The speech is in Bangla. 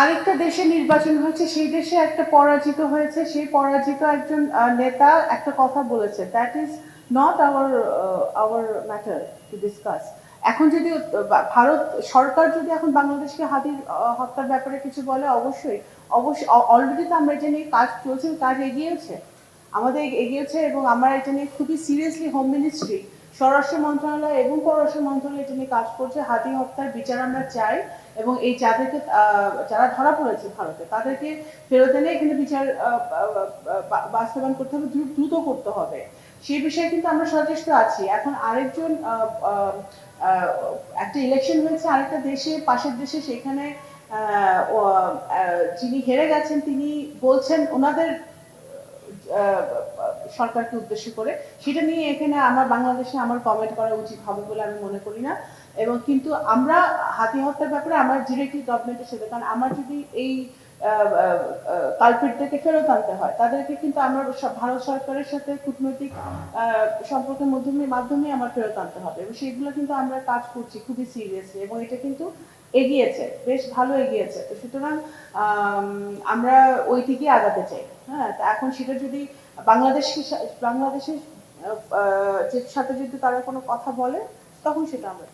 আরেকটা দেশে নির্বাচন হয়েছে, সেই দেশে একটা পরাজিত হয়েছে, সেই পরাজিত একজন নেতা একটা কথা বলেছে, that is not our matter to discuss. এখন যদি ভারত সরকার যদি এখন বাংলাদেশকে হাতির হত্যার ব্যাপারে কিছু বলে, অবশ্যই অবশ্যই অলরেডি তো আমরা এটা নিয়ে কাজ চলছে, কাজ এগিয়েছে, আমাদের এগিয়েছে, এবং আমরা এটা নিয়ে খুবই সিরিয়াসলি হোম মিনিস্ট্রি, স্বরাষ্ট্র মন্ত্রণালয় এবং পররাষ্ট্র মন্ত্রণালয় এটা নিয়ে কাজ করছে। হাতি হত্যার বিচার আমরা চাই, এবং এই যাদেরকে যারা ধরা পড়েছে ভারতে তাদেরকে ফেরত এনে এখানে বিচার বাস্তবায়ন করতে হবে, দ্রুত করতে হবে। সেই বিষয়ে কিন্তু আমরা সচেষ্ট আছি। এখন আরেকজন একটা ইলেকশন হয়েছে আরেকটা দেশে, পাশের দেশে, সেখানে যিনি হেরে গেছেন তিনি বলছেন ওনাদের সরকারকে উদ্দেশ্য করে, সেটা নিয়ে এখানে আমার বাংলাদেশে আমার কমেন্ট করা উচিত হবে বলে আমি মনে করি না। এবং কিন্তু আমরা হাতি হত্যার ব্যাপারে আমরা ডিরেক্টলি গভর্নমেন্টের সাথে, কারণ আমার যদি এই কালপিটদেরকে ফেরত আনতে হয়, তাদেরকে কিন্তু আমরা ভারত সরকারের সাথে কূটনৈতিক সম্পর্কের মাধ্যমে আমার ফেরত আনতে হবে, এবং সেগুলো কিন্তু আমরা কাজ করছি খুবই সিরিয়াসলি, এবং এটা কিন্তু এগিয়েছে, বেশ ভালো এগিয়েছে। তো সুতরাং আমরা ওই দিকে আগাতে চাই। হ্যাঁ, এখন সেটা যদি বাংলাদেশের সাথে যদি তারা কোনো কথা বলে, তখন সেটা আমরা